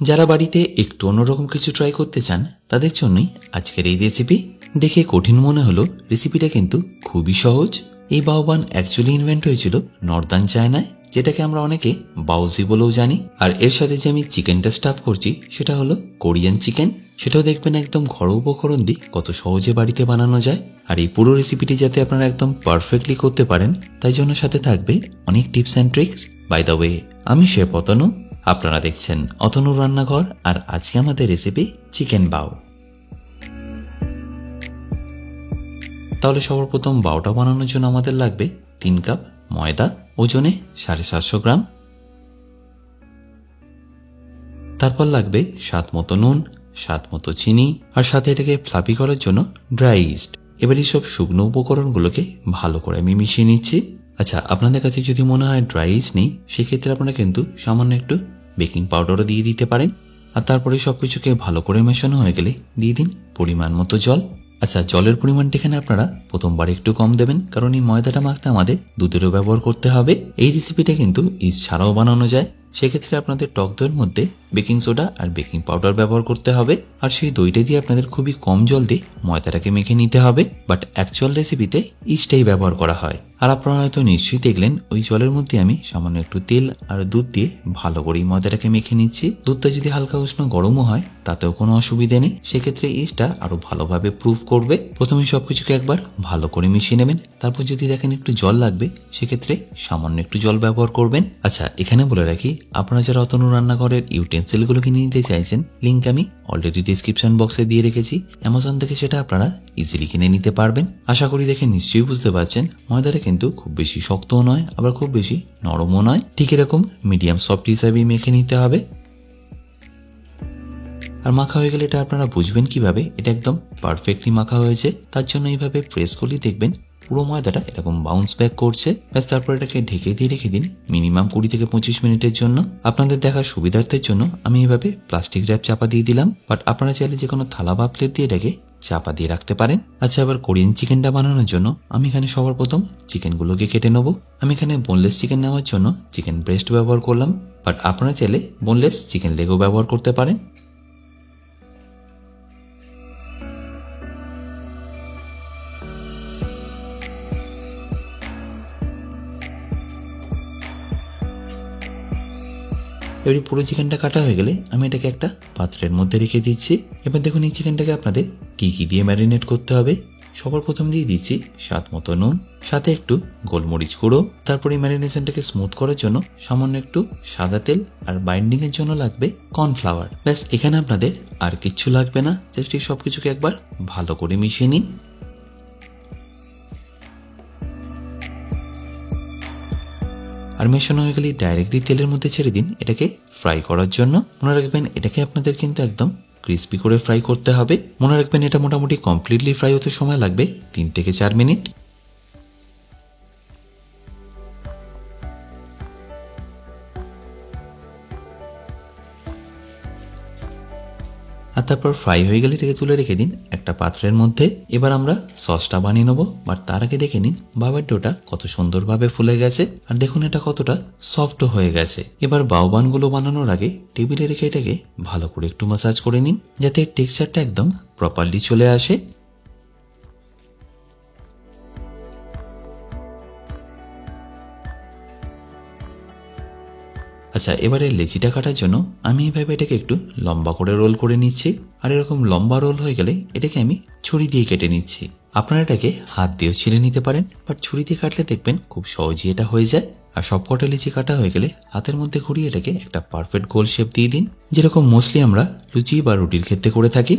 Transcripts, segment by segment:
যারা বাড়িতে একটু অন্যরকম কিছু ট্রাই করতে চান তাদের জন্যই আজকের এই রেসিপি। দেখে কঠিন মনে হলো, রেসিপিটা কিন্তু খুবই সহজ। এই বাওবান অ্যাকচুয়ালি ইনভেন্ট হয়েছিল নর্দার্ন চায়নায়, যেটাকে আমরা অনেকে বাউজি বলেও জানি। আর এর সাথে যে আমি চিকেনটা স্টাফ করছি সেটা হলো কোরিয়ান চিকেন। সেটাও দেখবেন একদম ঘরোয়া উপকরণ দিয়ে কত সহজে বাড়িতে বানানো যায়। আর এই পুরো রেসিপিটি যাতে আপনারা একদম পারফেক্টলি করতে পারেন তাই জন্য সাথে থাকবে অনেক tips and tricks. By the way, আমি শেফ অতনু, আপনারা দেখছেন অতনুর রান্নাঘর। আর আজকে আমাদের রেসিপি চিকেন বাও। তাহলে সবার প্রথম বাওটা বানানোর জন্য আমাদের লাগবে 3 কাপ ময়দা, ওজনে 750 গ্রাম। তারপর লাগবে স্বাদ মতো নুন, স্বাদ মতো চিনি, আর সাথে এটাকে ফ্লাফি করার জন্য ড্রাই ইস্ট। এবার এই সব শুকনো উপকরণগুলোকে ভালো করে আমি মিশিয়ে নিচ্ছি। আচ্ছা, আপনাদের কাছে যদি মনে হয় ড্রাই ইস্ট নেই, সেক্ষেত্রে আপনারা কিন্তু সামান্য একটু বেকিং পাউডারও দিয়ে দিতে পারেন। আর তারপরে সবকিছুকে ভালো করে মেশানো হয়ে গেলে দিয়ে দিন পরিমাণ মতো জল। আচ্ছা, জলের পরিমাণটা এখানে আপনারা প্রথমবার একটু কম দেবেন, কারণ এই ময়দাটা মাখতে আমাদের দুধেরও ব্যবহার করতে হবে। এই রেসিপিটা কিন্তু ইস্ট ছাড়াও বানানো যায়। সেক্ষেত্রে আপনাদের টক দইয়ের মধ্যে বেকিং সোডা আর বেকিং পাউডার ব্যবহার করতে হবে। আর সেই দইটা দিয়ে আপনাদের খুবই কম জল দিয়ে ময়দাটাকে মেখে নিতে হবে। বাট অ্যাকচুয়াল রেসিপিতে ইস্টটাই ব্যবহার করা হয়। আর আপনারা হয়তো নিশ্চয়ই দেখলেন ওই জলের মধ্যে আমি সামান্য একটু তেল আর দুধ দিয়ে ভালো করে এই ময়দাটাকে মেখে নিচ্ছি। দুধটা যদি হালকা উষ্ণ গরমও হয় তাতেও কোনো অসুবিধে নেই, সেক্ষেত্রে ইস্টটা আরো ভালোভাবে প্রুফ করবে। প্রথমে সবকিছুকে একবার ভালো করে মিশিয়ে নেবেন। তারপর যদি দেখেন একটু জল লাগবে, সেক্ষেত্রে সামান্য একটু জল ব্যবহার করবেন। আচ্ছা, এখানে বলে রাখি, আপনারা যারা অতনু রান্নাঘরের ইউটেন্সিলগুলো কিনে নিতে চাইছেন, লিঙ্ক আমি অলরেডি ডিসক্রিপশন বক্সে দিয়ে রেখেছি। অ্যামাজন থেকে সেটা আপনারা ইজিলি কিনে নিতে পারবেন। আশা করি দেখে নিশ্চয়ই বুঝতে পারছেন ময়দাটা কিন্তু খুব বেশি শক্তও নয়, আবার খুব বেশি নরমও নয়। ঠিক এরকম মিডিয়াম সফট হিসাবেই মেখে নিতে হবে। আর মাখা হয়ে গেলে এটা আপনারা বুঝবেন কিভাবে এটা একদম পারফেক্টলি মাখা হয়েছে। তার জন্য এইভাবে প্রেস করলেই দেখবেন পুরো ময়দাটা এরকম বাউন্স ব্যাক করছে। ব্যাস, তারপর এটাকে ঢেকে দিয়ে রেখে দিন মিনিমাম 20 থেকে 25 মিনিটের জন্য। আপনাদের দেখার সুবিধার্থের জন্য আমি এইভাবে প্লাস্টিক র্যাপ চাপা দিয়ে দিলাম। বাট আপনারা চাইলে যে কোনো থালা বা প্লেট দিয়ে এটাকে চাপা দিয়ে রাখতে পারেন। আচ্ছা, এবার কোরিয়ান চিকেনটা বানানোর জন্য আমি এখানে সবার প্রথম চিকেনগুলোকে কেটে নেব। আমি এখানে বোনলেস চিকেন নেওয়ার জন্য চিকেন ব্রেস্ট ব্যবহার করলাম। বাট আপনারা চাইলে বোনলেস চিকেন লেগও ব্যবহার করতে পারেন। এবারে পুরো চিকেনটা কাটা হয়ে গেলে আমি এটাকে একটা পাত্রের মধ্যে রেখে দিচ্ছি। এবার দেখুন এই চিকেনটাকে আপনাদের কি কি দিয়ে ম্যারিনেট করতে হবে। সবার প্রথম দিয়ে দিচ্ছি স্বাদ মতো নুন, সাথে একটু গোলমরিচ গুঁড়ো। তারপর এই ম্যারিনেশনটাকে স্মুথ করার জন্য সামান্য একটু সাদা তেল, আর বাইন্ডিং এর জন্য লাগবে কর্নফ্লাওয়ার। ব্যাস, এখানে আপনাদের আর কিচ্ছু লাগবে না। জাস্ট এই সবকিছুকে একবার ভালো করে মিশিয়ে নিন। আর মেশানো হয়ে গেলে ডাইরেক্টলি তেলের মধ্যে ছেড়ে দিন এটাকে ফ্রাই করার জন্য। মনে রাখবেন এটাকে আপনাদের কিন্তু একদম ক্রিস্পি করে ফ্রাই করতে হবে। মনে রাখবেন এটা মোটামুটি কমপ্লিটলি ফ্রাই হতে সময় লাগবে 3 থেকে 4 মিনিট। আর তারপর ফ্রাই হয়ে গেলে এটাকে তুলে রেখে দিন একটা পাত্রের মধ্যে। এবার আমরা সসটা বানিয়ে নেবো। বাট তার আগে দেখে নিন বাবার ডোটা কত সুন্দরভাবে ফুলে গেছে, আর দেখুন এটা কতটা সফট হয়ে গেছে। এবার বাউবানগুলো বানানোর আগে টেবিলে রেখে এটাকে ভালো করে একটু ম্যাসাজ করে নিন, যাতে টেক্সচারটা একদম প্রপারলি চলে আসে। আচ্ছা, এবারে লেচিটা কাটার জন্য আমি এইভাবে এটাকে একটু লম্বা করে রোল করে নিচ্ছি। আর এরকম লম্বা রোল হয়ে গেলে এটাকে আমি ছুরি দিয়ে কেটে নিচ্ছি। আপনারা এটাকে হাত দিয়েও ছিঁড়ে নিতে পারেন, বাট ছুরি দিয়ে কাটলে দেখবেন খুব সহজেই এটা হয়ে যায়। আর সবকটা লিচি কাটা হয়ে গেলে হাতের মধ্যে ঘুরিয়ে এটাকে একটা পারফেক্ট গোল শেপ দিয়ে দিন, যেরকম মোস্টলি আমরা লুচি বা রুটির ক্ষেত্রে করে থাকি।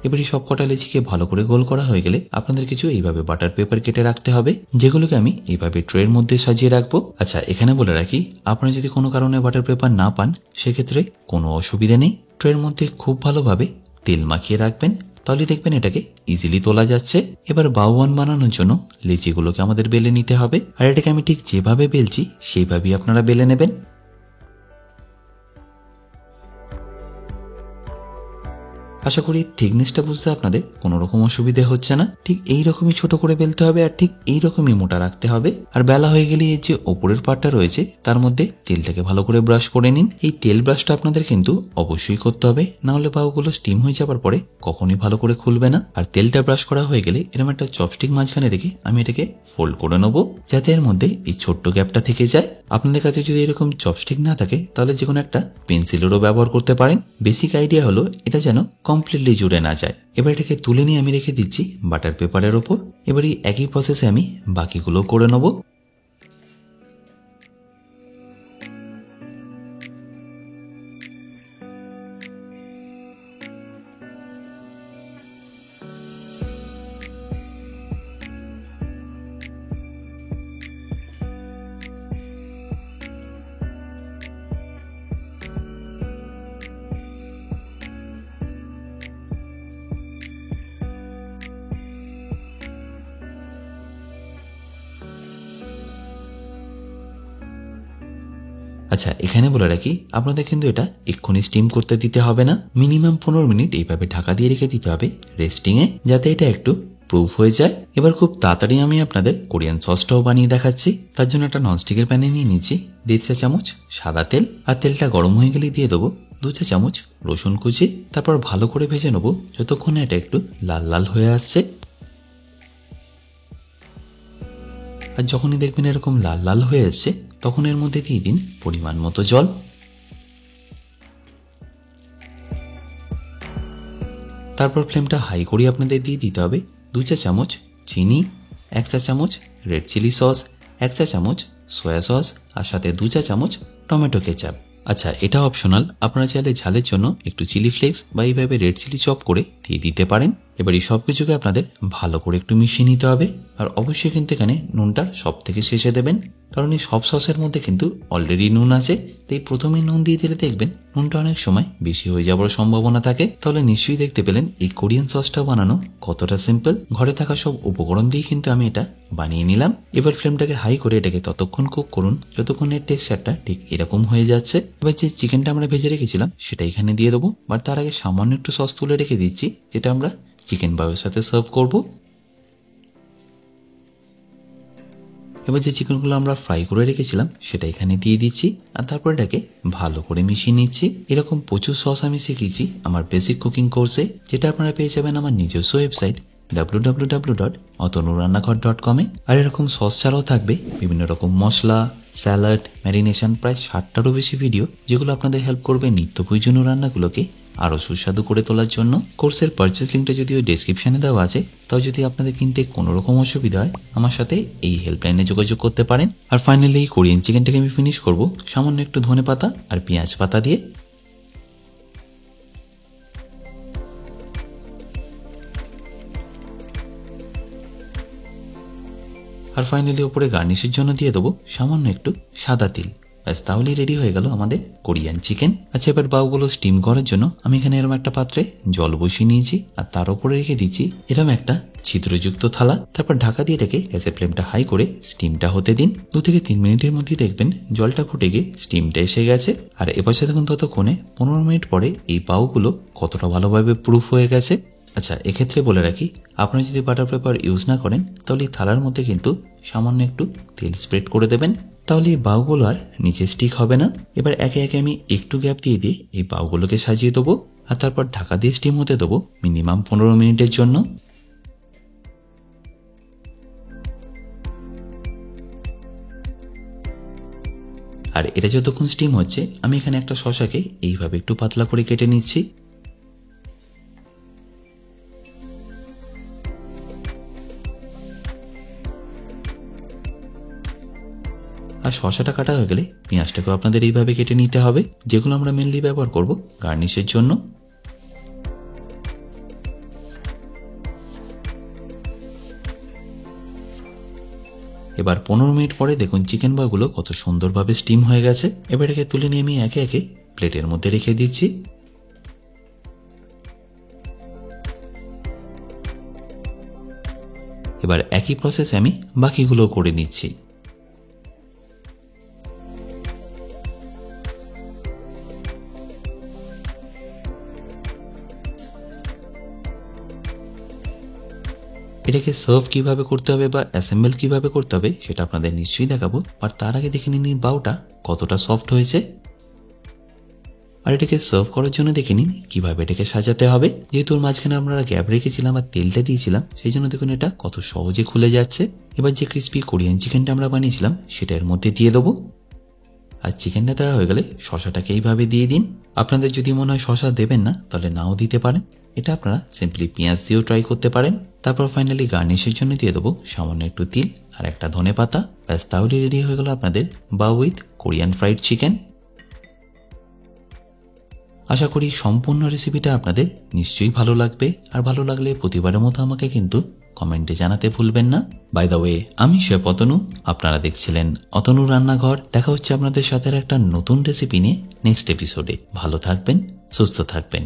এবারে সব কটা লেচিকে ভালো করে গোল করা হয়ে গেলে আপনাদের কিছু এইভাবে বাটার পেপার কেটে রাখতে হবে, যেগুলোকে আমি এইভাবে ট্রের মধ্যে সাজিয়ে রাখবো। আচ্ছা, এখানে বলে রাখি, আপনারা যদি কোনো কারণে বাটার পেপার না পান সেক্ষেত্রে কোনো অসুবিধা নেই। ট্রের মধ্যে খুব ভালোভাবে তেল মাখিয়ে রাখবেন, তাহলে দেখবেন এটাকে ইজিলি তোলা যাচ্ছে। এবার বাউবান বানানোর জন্য লেচিগুলোকে আমাদের বেলে নিতে হবে। আর এটাকে আমি ঠিক যেভাবে বেলছি সেইভাবেই আপনারা বেলে নেবেন। আশা করি থিকনেসটা বুঝতে আপনাদের কোনো রকম অসুবিধা হচ্ছে না। ঠিক এইরকমই ছোট করে বেলতে হবে আর ঠিক এইরকমই মোটা রাখতে হবে। আর বেলা হয়ে গেলে এই যে ওপরের পার্টটা রয়েছে তার মধ্যে তেলটাকে ভালো করে ব্রাশ করে নিন। এই তেল ব্রাশটা আপনাদের কিন্তু অবশ্যই করতে হবে, না হলে পাউগুলো স্টিম হয়ে যাবার পরে কখনই ভালো করে খুলবে না। আর তেলটা ব্রাশ করা হয়ে গেলে এরকম একটা চপস্টিক মাঝখানে রেখে আমি এটাকে ফোল্ড করে নেবো, যাতে এর মধ্যে এই ছোট্ট গ্যাপটা থেকে যায়। আপনাদের কাছে যদি এরকম চপস্টিক না থাকে তাহলে যে কোনো একটা পেন্সিলেরও ব্যবহার করতে পারেন। বেসিক আইডিয়া হলো এটা যেন কমপ্লিটলি জুড়ে না যায়। এবার এটাকে তুলে নিয়ে আমি রেখে দিচ্ছি বাটার পেপারের ওপর। এবার এই একই প্রসেসে আমি বাকিগুলো করে নেবো। আচ্ছা, এখানে বলে রাখি আপনাদের কিন্তু এটা এক্ষুনি স্টিম করতে দিতে হবে না। মিনিমাম 15 মিনিট এইভাবে ঢাকা দিয়ে রেখে দিতে হবে রেস্টিংয়ে, যাতে এটা একটু প্রুফ হয়ে যায়। এবার খুব তাড়াতাড়ি আমি আপনাদের কোরিয়ান সসটাও বানিয়ে দেখাচ্ছি। তার জন্য একটা ননস্টিকের প্যানে নিয়ে নিচ্ছি 1.5 চা চামচ সাদা তেল। আর তেলটা গরম হয়ে গেলে দিয়ে দেবো 2 চা চামচ রসুন কুচি। তারপর ভালো করে ভেজে নেবো যতক্ষণে এটা একটু লাল লাল হয়ে আসছে। আর যখনই দেখবেন এরকম লাল লাল হয়ে আসছে তখন এর মধ্যে দিয়ে দিন পরিমাণ মতো জল। তারপর ফ্লেমটা হাই করে আপনাদের দিয়ে দিতে হবে 2 চা চামচ চিনি, 1 চা চামচ রেড চিলি সস, 1 চা চামচ সয়া সস আর সাথে 2 চা চামচ টমেটো কেচাপ। আচ্ছা, এটা অপশনাল, আপনারা চাইলে ঝালের জন্য একটু চিলি ফ্লেক্স বা এইভাবে রেড চিলি চপ করে দিয়ে দিতে পারেন। এবার এই সব কিছুকে আপনাদের ভালো করে একটু মিশিয়ে নিতে হবে। আর অবশ্যই কিন্তু এখানে নুনটা সব থেকে শেষে দেবেন, কারণ এই সব সসের মধ্যে কিন্তু অলরেডি নুন আছে। তাই প্রথমেই নুন দিয়ে দিলে দেখবেন নুনটা অনেক সময় বেশি হয়ে যাওয়ার সম্ভাবনা থাকে। তাহলে নিশ্চয়ই দেখতে পেলেন এই কোরিয়ান সসটা বানানো কতটা সিম্পল। ঘরে থাকা সব উপকরণ দিয়ে কিন্তু আমি এটা বানিয়ে নিলাম। এবার ফ্লেমটাকে হাই করে এটাকে ততক্ষণ কুক করুন যতক্ষণ এর টেক্সচারটা ঠিক এরকম হয়ে যাচ্ছে। এবার যে চিকেনটা আমরা ভেজে রেখেছিলাম সেটা এখানে দিয়ে দেবো। আর তার আগে সামান্য একটু সস তুলে রেখে দিচ্ছি, যেটা আমরা চিকেন বাউয়ের সাথে সার্ভ করব। এবার যে চিকেনগুলো আমরা ফ্রাই করে রেখেছিলাম সেটা এখানে দিয়ে দিচ্ছি। আর তারপর এটাকে ভালো করে মিশিয়ে নিচ্ছি। এরকম প্রচুর সস আমি শিখেছি আমার বেসিক কুকিং কোর্সে, যেটা আপনারা পেয়ে যাবেন আমার নিজস্ব ওয়েবসাইট www.otonurannaghar.com-এ। আর এরকম সস ছাড়াও থাকবে বিভিন্ন রকম মশলা, স্যালাড, ম্যারিনেশন, প্রায় 60টারও বেশি ভিডিও, যেগুলো আপনাদের হেল্প করবে নিত্য প্রয়োজনীয় রান্নাগুলোকে আরও সুস্বাদু করে তোলার জন্য। কোর্সের পারচেস লিঙ্কটা যদিও ডেসক্রিপশনে দেওয়া আছে, তাও যদি আপনাদের কিনতে কোনো রকম অসুবিধা হয় আমার সাথে এই হেল্পলাইনে যোগাযোগ করতে পারেন। আর ফাইনালি এই কোরিয়ান চিকেনটাকে আমি ফিনিশ করব সামান্য একটু ধনেপাতা আর পেঁয়াজ পাতা দিয়ে। আর ফাইনালি ওপরে গার্নিশের জন্য দিয়ে দেবো সামান্য একটু সাদা তিল। ব্যাস, তাহলেই রেডি হয়ে গেল আমাদের কোরিয়ান চিকেন। আচ্ছা, এবার বাউগুলো স্টিম করার জন্য আমি এখানে এরকম একটা পাত্রে জল বসিয়ে নিয়েছি আর তার উপরে রেখে দিচ্ছি এরকম একটা ছিদ্রযুক্ত থালা। তারপর ঢাকা দিয়ে রেখে গ্যাসের ফ্লেমটা হাই করে স্টিমটা হতে দিন। 2 থেকে 3 মিনিটের মধ্যে দেখবেন জলটা ফুটে গিয়ে স্টিমটা এসে গেছে। আর এপাশে দেখুন ততক্ষণে 15 মিনিট পরে এই বাউগুলো কতটা ভালোভাবে প্রুফ হয়ে গেছে। আচ্ছা, এক্ষেত্রে বলে রাখি আপনারা যদি বাটার পেপার ইউজ না করেন তাহলে এই থালার মধ্যে কিন্তু সামান্য একটু তেল স্প্রেড করে দেবেন, তাহলে এই বাউগুলো আর নিচে স্টিক হবে না। এবার একে একে আমি একটু গ্যাপ দিয়ে দিয়ে এই বাউগুলোকে সাজিয়ে দেবো আর তারপর ঢাকা দিয়ে স্টিম হতে দেবো মিনিমাম 15 মিনিটের জন্য। আর এটা যতক্ষণ স্টিম হচ্ছে আমি এখানে একটা শসাকে এইভাবে একটু পাতলা করে কেটে নিচ্ছি। আর শসাটা কাটা হয়ে গেলে পেঁয়াজটাকেও আপনাদের এইভাবে কেটে নিতে হবে, যেগুলো আমরা মেনলি ব্যবহার করব গার্নিশের জন্য। এবার 15 মিনিট পরে দেখুন চিকেন বাগুলো কত সুন্দরভাবে স্টিম হয়ে গেছে। এবার একে তুলে নিয়ে আমি একে একে প্লেটের মধ্যে রেখে দিচ্ছি। এবার একই প্রসেসে আমি বাকিগুলো করে নিচ্ছি। এটাকে সার্ভ কিভাবে করতে হবে বা অ্যাসেম্বল কিভাবে করতে হবে সেটা আপনাদের নিশ্চয়ই দেখাবো, আর তার আগে দেখে নিন বাউটা কতটা সফট হয়েছে। আর এটাকে সার্ভ করার জন্য দেখে নিন কিভাবে এটাকে সাজাতে হবে। যেহেতু ওর মাঝখানে আমরা গ্যাপ রেখেছিলাম আর তেলটা দিয়েছিলাম, সেই জন্য দেখুন এটা কত সহজে খুলে যাচ্ছে। এবার যে ক্রিস্পি কোরিয়ান চিকেনটা আমরা বানিয়েছিলাম সেটা এর মধ্যে দিয়ে দেবো। আর চিকেনটা দেওয়া হয়ে গেলে শশাটাকে এইভাবে দিয়ে দিন। আপনাদের যদি মনে হয় শশা দেবেন না তাহলে নাও দিতে পারেন, এটা আপনারা সিম্পলি পেঁয়াজ দিয়েও ট্রাই করতে পারেন। তারপর ফাইনালি গার্নিশের জন্য দিয়ে দেবো সামান্য একটু তিল আর একটা ধনেপাতা। ব্যাস তাহলে রেডি হয়ে গেল আপনাদের বাও উইথ কোরিয়ান ফ্রাইড চিকেন। আশা করি সম্পূর্ণ রেসিপিটা আপনাদের নিশ্চয়ই ভালো লাগবে, আর ভালো লাগলে প্রতিবারের মতো আমাকে কিন্তু কমেন্টে জানাতে ভুলবেন না। বাই দ্য ওয়ে, আমি শেফ অতনু, আপনারা দেখছিলেন অতনু রান্নাঘর। দেখা হচ্ছে আপনাদের সাথে একটা নতুন রেসিপি নিয়ে নেক্সট এপিসোডে। ভালো থাকবেন, সুস্থ থাকবেন।